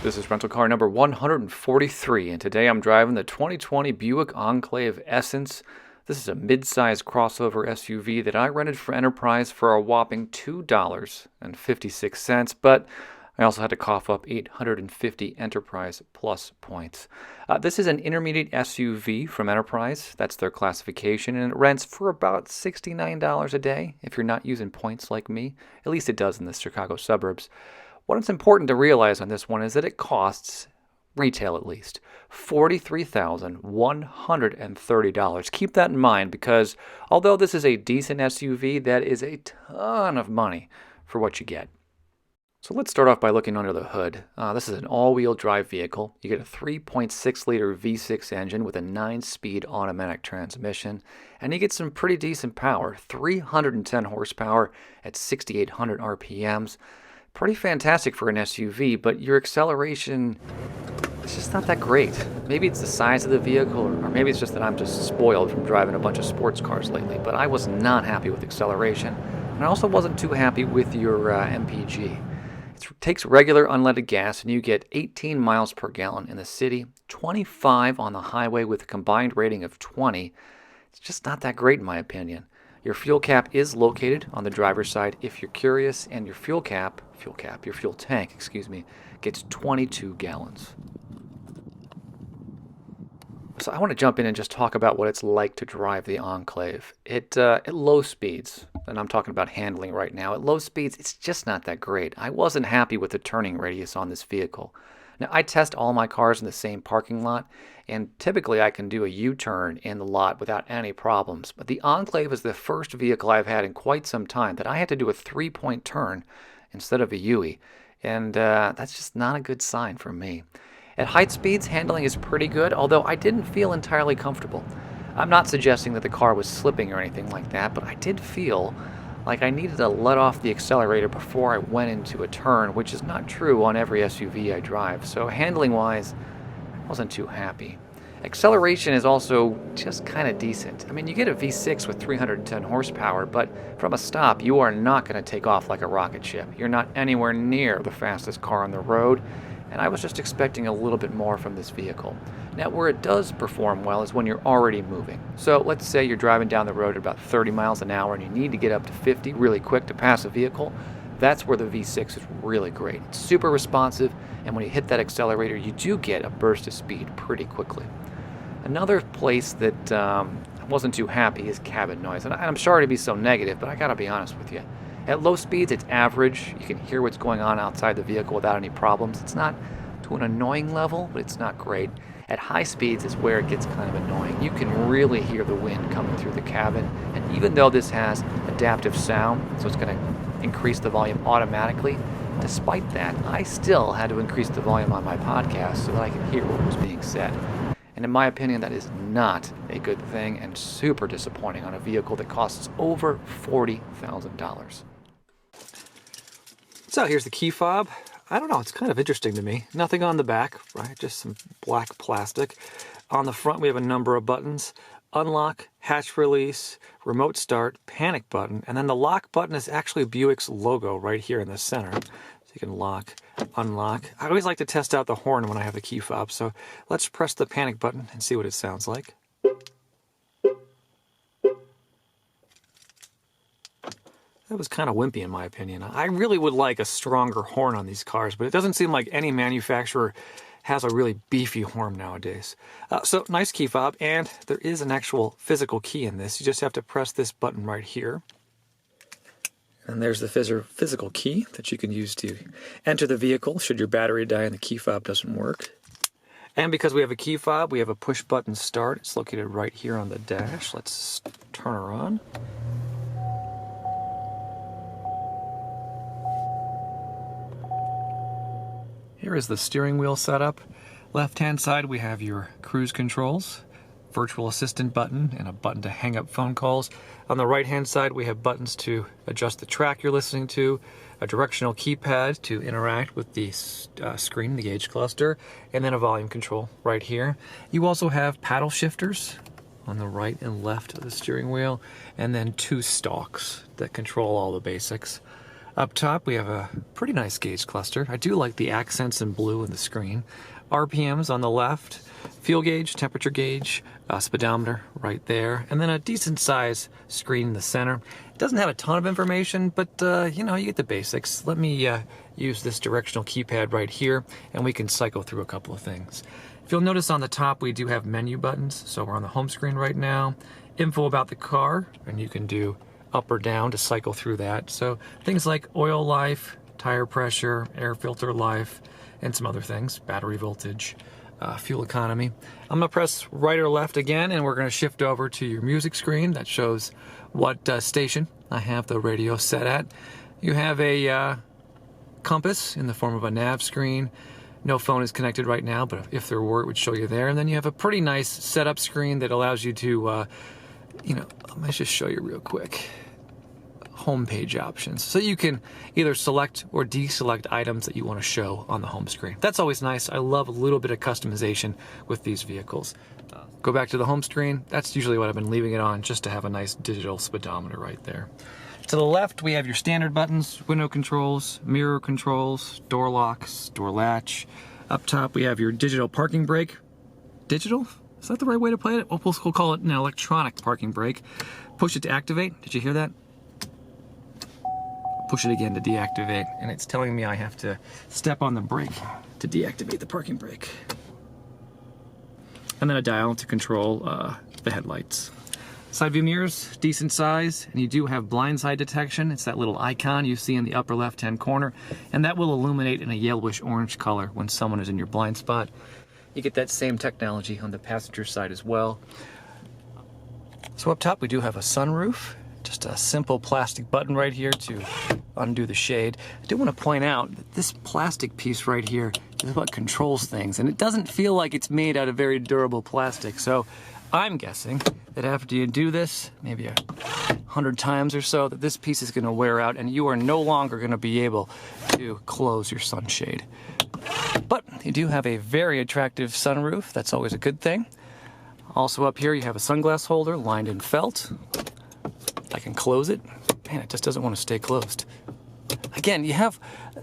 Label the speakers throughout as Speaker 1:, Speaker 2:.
Speaker 1: This is rental car number 143, and today I'm driving the 2020 Buick Enclave Essence. This is a mid-size crossover SUV that I rented for Enterprise for a whopping $2.56, but I also had to cough up 850 Enterprise Plus points. This is an intermediate SUV from Enterprise. That's their classification, and it rents for about $69 a day if you're not using points like me. At least it does in the Chicago suburbs. What's important to realize on this one is that it costs, retail at least, $43,130. Keep that in mind because although this is a decent SUV, that is a ton of money for what you get. So let's start off by looking under the hood. This is an all-wheel drive vehicle. You get a 3.6-liter V6 engine with a 9-speed automatic transmission, and you get some pretty decent power, 310 horsepower at 6,800 RPMs. Pretty fantastic for an SUV, but your acceleration is just not that great. Maybe it's the size of the vehicle, or maybe it's just that I'm just spoiled from driving a bunch of sports cars lately, but I was not happy with acceleration. And I also wasn't too happy with your MPG. It takes regular unleaded gas, and you get 18 miles per gallon in the city, 25 on the highway with a combined rating of 20. It's just not that great in my opinion. Your fuel cap is located on the driver's side if you're curious, and your your fuel tank, gets 22 gallons. So I want to jump in and just talk about what it's like to drive the Enclave. At low speeds, and I'm talking about handling right now, at low speeds, it's just not that great. I wasn't happy with the turning radius on this vehicle. Now, I test all my cars in the same parking lot, and typically I can do a U-turn in the lot without any problems. But the Enclave is the first vehicle I've had in quite some time that I had to do a 3-point turn instead of a U-turn, and that's just not a good sign for me. At height speeds, handling is pretty good, although I didn't feel entirely comfortable. I'm not suggesting that the car was slipping or anything like that, but I did feel like I needed to let off the accelerator before I went into a turn, which is not true on every SUV I drive. So handling-wise, I wasn't too happy. Acceleration is also just kind of decent. I mean, you get a V6 with 310 horsepower, but from a stop, you are not going to take off like a rocket ship. You're not anywhere near the fastest car on the road, and I was just expecting a little bit more from this vehicle. Now, where it does perform well is when you're already moving. So let's say you're driving down the road at about 30 miles an hour and you need to get up to 50 really quick to pass a vehicle. That's where the V6 is really great. It's super responsive, and when you hit that accelerator, you do get a burst of speed pretty quickly. Another place that I wasn't too happy is cabin noise. And I'm sorry to be so negative, but I gotta be honest with you. At low speeds, it's average. You can hear what's going on outside the vehicle without any problems. It's not to an annoying level, but it's not great. At high speeds is where it gets kind of annoying. You can really hear the wind coming through the cabin, and even though this has adaptive sound, so it's going to increase the volume automatically, despite that, I still had to increase the volume on my podcast so that I could hear what was being said. And in my opinion, that is not a good thing and super disappointing on a vehicle that costs over $40,000. So here's the key fob. I don't know, it's kind of interesting to me. Nothing on the back, right? Just some black plastic. On the front, we have a number of buttons. Unlock, hatch release, remote start, panic button, and then the lock button is actually Buick's logo right here in the center. So you can lock, unlock. I always like to test out the horn when I have the key fob, so let's press the panic button and see what it sounds like. That was kind of wimpy in my opinion. I really would like a stronger horn on these cars, but it doesn't seem like any manufacturer has a really beefy horn nowadays. So nice key fob, and there is an actual physical key in this. You just have to press this button right here. And there's the physical key that you can use to enter the vehicle should your battery die and the key fob doesn't work. And because we have a key fob, we have a push button start. It's located right here on the dash. Let's turn her on. Here is the steering wheel setup. Left-hand side, we have your cruise controls, virtual assistant button, and a button to hang up phone calls. On the right-hand side, we have buttons to adjust the track you're listening to, a directional keypad to interact with the screen, the gauge cluster, and then a volume control right here. You also have paddle shifters on the right and left of the steering wheel, and then 2 stalks that control all the basics. Up top, we have a pretty nice gauge cluster. I do like the accents in blue in the screen. RPMs on the left, fuel gauge, temperature gauge, speedometer right there, and then a decent size screen in the center. It doesn't have a ton of information, but you know, you get the basics. Let me use this directional keypad right here, and we can cycle through a couple of things. If you'll notice on the top, we do have menu buttons. So we're on the home screen right now. Info about the car, and you can do up or down to cycle through that. So things like oil life, tire pressure, air filter life, and some other things, battery voltage, fuel economy. I'm gonna press right or left again, and we're gonna shift over to your music screen that shows what station I have the radio set at. You have a compass in the form of a nav screen. No phone is connected right now, but if there were, it would show you there. And then you have a pretty nice setup screen that allows you to, you know, let me just show you real quick. Homepage options. So you can either select or deselect items that you want to show on the home screen. That's always nice. I love a little bit of customization with these vehicles. Go back to the home screen. That's usually what I've been leaving it on, just to have a nice digital speedometer right there. To the left, we have your standard buttons, window controls, mirror controls, door locks, door latch. Up top, we have your digital parking brake. Digital? Is that the right way to play it? We'll call it an electronic parking brake. Push it to activate. Did you hear that? Push it again to deactivate, and it's telling me I have to step on the brake to deactivate the parking brake. And then a dial to control the headlights. Side view mirrors, decent size, and you do have blindside detection. It's that little icon you see in the upper left-hand corner, and that will illuminate in a yellowish orange color when someone is in your blind spot. You get that same technology on the passenger side as well. So up top we do have a sunroof, just a simple plastic button right here to undo the shade. I do want to point out that this plastic piece right here is what controls things, and it doesn't feel like it's made out of very durable plastic. So I'm guessing that after you do this, maybe 100 times or so, that this piece is going to wear out and you are no longer going to be able to close your sunshade. But you do have a very attractive sunroof. That's always a good thing. Also up here you have a sunglass holder lined in felt. I can close it. Man, it just doesn't want to stay closed. Again, you have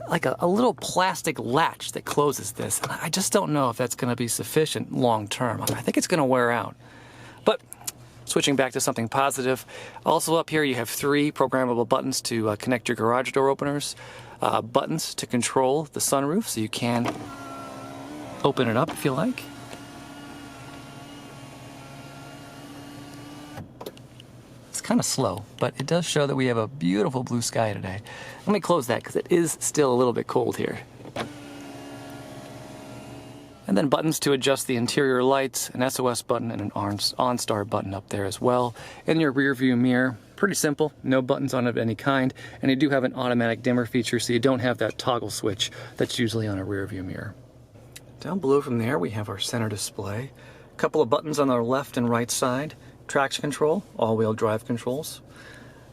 Speaker 1: like a little plastic latch that closes this. And I just don't know if that's going to be sufficient long term. I think it's going to wear out. But switching back to something positive, also up here you have 3 programmable buttons to connect your garage door openers, buttons to control the sunroof, so you can open it up if you like. It's kind of slow, but it does show that we have a beautiful blue sky today. Let me close that because it is still a little bit cold here. And then buttons to adjust the interior lights, an SOS button, and an OnStar button up there as well. In your rear view mirror, pretty simple, no buttons on it of any kind, and you do have an automatic dimmer feature, so you don't have that toggle switch that's usually on a rear view mirror. Down below from there, we have our center display. A couple of buttons on the left and right side. Traction control, all-wheel drive controls.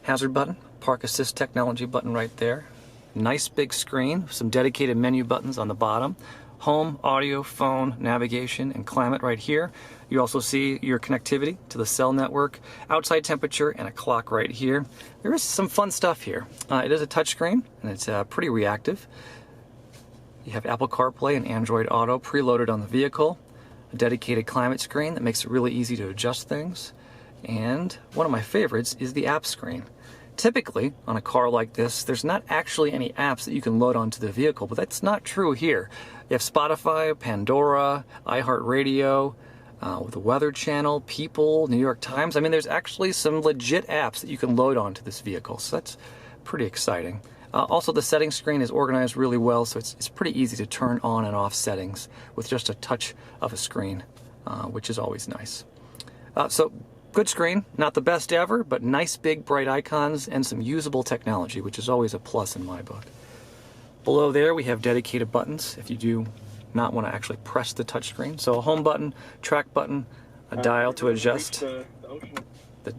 Speaker 1: Hazard button, park assist technology button right there. Nice big screen, some dedicated menu buttons on the bottom. Home, audio, phone, navigation, and climate right here. You also see your connectivity to the cell network, outside temperature, and a clock right here. There is some fun stuff here. It is a touchscreen, and it's pretty reactive. You have Apple CarPlay and Android Auto preloaded on the vehicle. A dedicated climate screen that makes it really easy to adjust things. And one of my favorites is the app screen. Typically, on a car like this, there's not actually any apps that you can load onto the vehicle, but that's not true here. You have Spotify, Pandora, iHeartRadio, the Weather Channel, People, New York Times. I mean, there's actually some legit apps that you can load onto this vehicle, so that's pretty exciting. Also, the settings screen is organized really well, so it's pretty easy to turn on and off settings with just a touch of a screen, which is always nice. So, good screen, not the best ever, but nice big bright icons and some usable technology, which is always a plus in my book. Below there we have dedicated buttons if you do not want to actually press the touchscreen. So a home button, track button, a dial to adjust the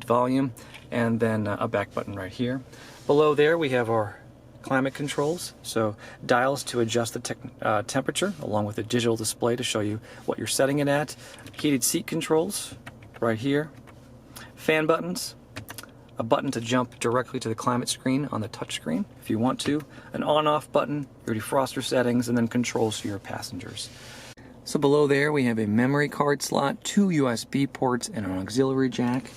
Speaker 1: volume, and then a back button right here. Below there we have our climate controls, so dials to adjust the temperature along with a digital display to show you what you're setting it at. Heated seat controls right here. Fan buttons, a button to jump directly to the climate screen on the touch screen if you want to, an on-off button, your defroster settings, and then controls for your passengers. So below there we have a memory card slot, 2 USB ports, and an auxiliary jack.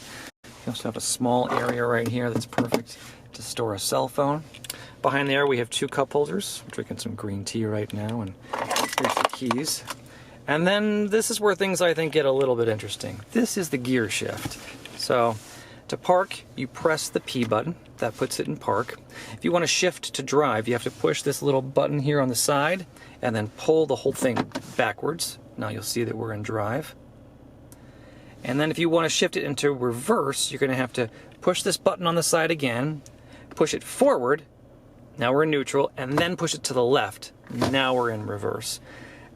Speaker 1: You also have a small area right here that's perfect to store a cell phone. Behind there we have 2 cup holders. I'm drinking some green tea right now, and here's the keys. And then this is where things I think get a little bit interesting. This is the gear shift. So to park, you press the P button. That puts it in park. If you want to shift to drive, you have to push this little button here on the side and then pull the whole thing backwards. Now you'll see that we're in drive. And then if you want to shift it into reverse, you're going to have to push this button on the side again, push it forward, now we're in neutral, and then push it to the left. Now we're in reverse.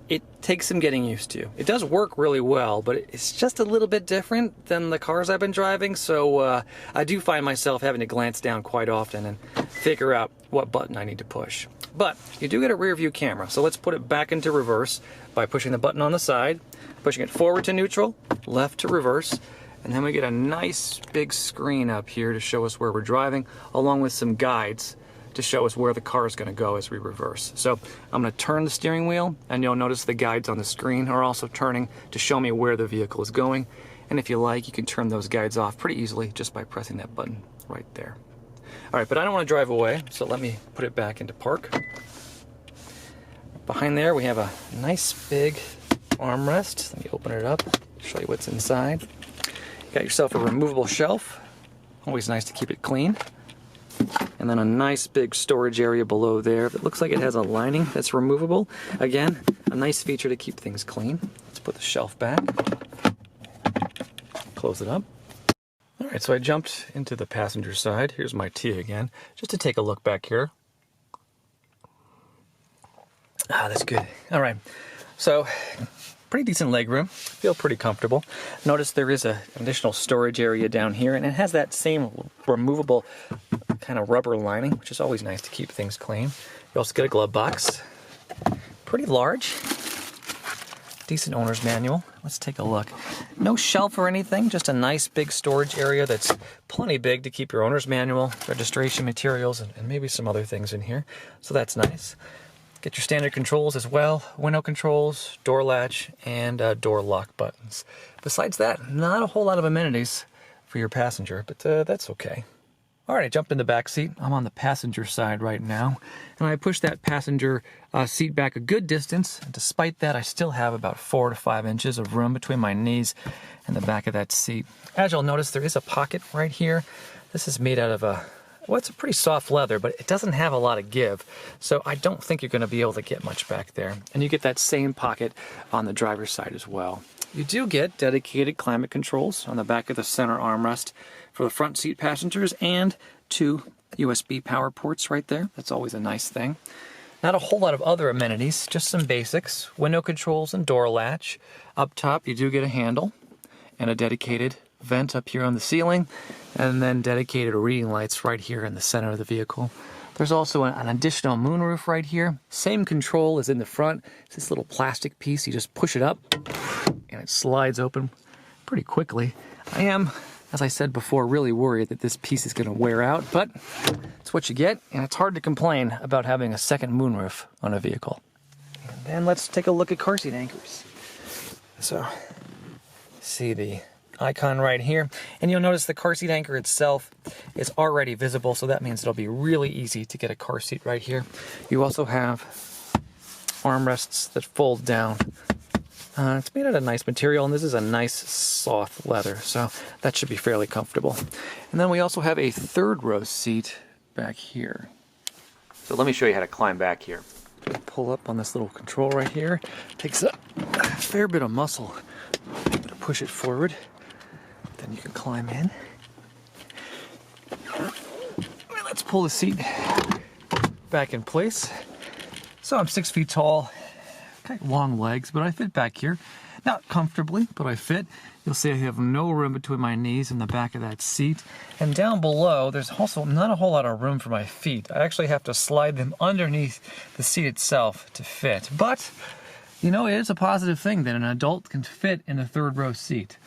Speaker 1: It takes some getting used to. It does work really well, but it's just a little bit different than the cars I've been driving, so I do find myself having to glance down quite often and figure out what button I need to push. But you do get a rear view camera, so let's put it back into reverse by pushing the button on the side, pushing it forward to neutral, left to reverse, and then we get a nice big screen up here to show us where we're driving, along with some guides to show us where the car is going to go as we reverse. So I'm going to turn the steering wheel, and you'll notice the guides on the screen are also turning to show me where the vehicle is going. And if you like, you can turn those guides off pretty easily just by pressing that button right there. All right, but I don't want to drive away, so let me put it back into park. Behind there, we have a nice big armrest. Let me open it up, show you what's inside. You got yourself a removable shelf. Always nice to keep it clean. And then a nice big storage area below there that looks like it has a lining that's removable. Again, a nice feature to keep things clean. Let's put the shelf back. Close it up. All right, so I jumped into the passenger side. Here's my tea again, just to take a look back here. Ah, that's good. All right, so pretty decent legroom. Feel pretty comfortable. Notice there is an additional storage area down here, and it has that same removable kind of rubber lining, which is always nice to keep things clean. You also get a glove box. Pretty large. Decent owner's manual. Let's take a look. No shelf or anything, just a nice big storage area that's plenty big to keep your owner's manual, registration materials, and maybe some other things in here. So that's nice. Get your standard controls as well, window controls, door latch, and door lock buttons. Besides that, not a whole lot of amenities for your passenger, but that's okay. All right, I jumped in the back seat. I'm on the passenger side right now, and I pushed that passenger seat back a good distance. And despite that, I still have about 4 to 5 inches of room between my knees and the back of that seat. As you'll notice, there is a pocket right here. This is made out of well, it's a pretty soft leather, but it doesn't have a lot of give, so I don't think you're going to be able to get much back there. And you get that same pocket on the driver's side as well. You do get dedicated climate controls on the back of the center armrest for the front seat passengers, and 2 USB power ports right there. That's always a nice thing. Not a whole lot of other amenities, just some basics. Window controls and door latch. Up top, you do get a handle and a dedicated vent up here on the ceiling, and then dedicated reading lights right here in the center of the vehicle. There's also an additional moonroof right here. Same control as in the front. It's this little plastic piece. You just push it up and it slides open pretty quickly. I am, as I said before, really worried that this piece is going to wear out, but it's what you get, and it's hard to complain about having a second moonroof on a vehicle. And then let's take a look at car seat anchors. So, see the icon right here, and you'll notice the car seat anchor itself is already visible, so that means it'll be really easy to get a car seat right here. You also have armrests that fold down. It's made out of nice material, and this is a nice soft leather, so that should be fairly comfortable. And then we also have a third row seat back here. So let me show you how to climb back here. Pull up on this little control right here. Takes a fair bit of muscle to push it forward. Then you can climb in. Let's pull the seat back in place. So I'm 6 feet tall, kind of long legs, but I fit back here. Not comfortably, but I fit. You'll see I have no room between my knees and the back of that seat. And down below, there's also not a whole lot of room for my feet. I actually have to slide them underneath the seat itself to fit. But, you know, it is a positive thing that an adult can fit in a third row seat.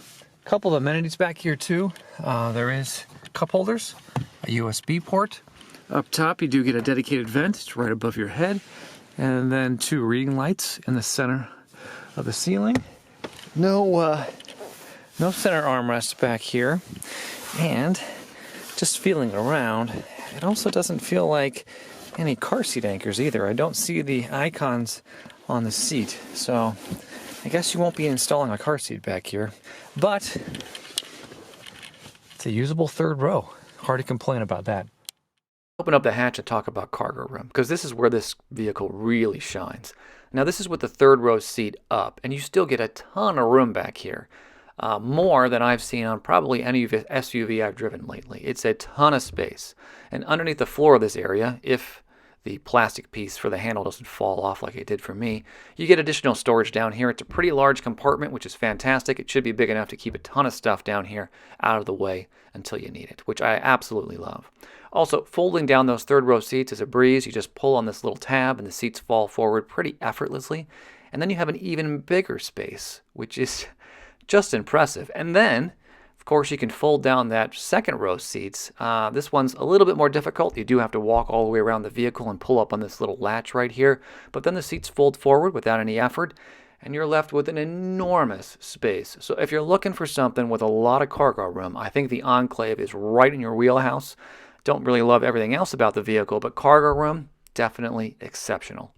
Speaker 1: Couple of amenities back here too. There is cup holders, a USB port. Up top you do get a dedicated vent, it's right above your head. And then 2 reading lights in the center of the ceiling. No center armrests back here. And just feeling around, it also doesn't feel like any car seat anchors either. I don't see the icons on the seat, so I guess you won't be installing a car seat back here. But it's a usable third row. Hard to complain about that. Open up the hatch and talk about cargo room, because this is where this vehicle really shines. Now this is with the third row seat up, and you still get a ton of room back here. More than I've seen on probably any SUV I've driven lately. It's a ton of space. And underneath the floor of this area, if the plastic piece for the handle doesn't fall off like it did for me, you get additional storage down here. It's a pretty large compartment, which is fantastic. It should be big enough to keep a ton of stuff down here out of the way until you need it, which I absolutely love. Also, folding down those third row seats is a breeze. You just pull on this little tab and the seats fall forward pretty effortlessly. And then you have an even bigger space, which is just impressive. And then, of course, you can fold down that second row seats. This one's a little bit more difficult. You do have to walk all the way around the vehicle and pull up on this little latch right here. But then the seats fold forward without any effort, and you're left with an enormous space. So if you're looking for something with a lot of cargo room, I think the Enclave is right in your wheelhouse. Don't really love everything else about the vehicle, but cargo room, definitely exceptional.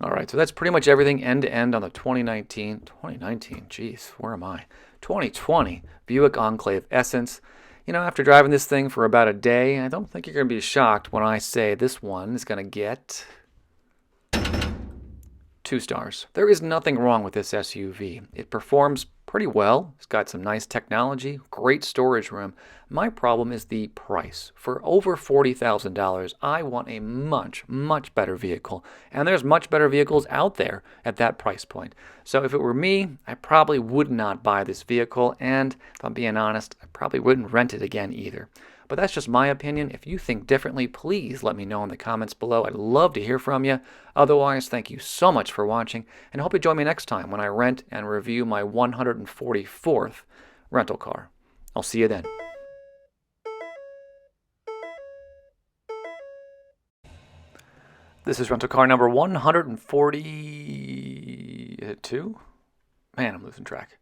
Speaker 1: All right, so that's pretty much everything end to end on the 2019, geez, where am I? 2020 Buick Enclave Essence. You know, after driving this thing for about a day, I don't think you're going to be shocked when I say this one is going to get 2 stars. There is nothing wrong with this SUV. It performs pretty well. It's got some nice technology, great storage room. My problem is the price. For over $40,000, I want a much, much better vehicle. And there's much better vehicles out there at that price point. So if it were me, I probably would not buy this vehicle. And if I'm being honest, I probably wouldn't rent it again either. But that's just my opinion. If you think differently, please let me know in the comments below. I'd love to hear from you. Otherwise, thank you so much for watching, and I hope you join me next time when I rent and review my 144th rental car. I'll see you then. This is rental car number 142. Man, I'm losing track.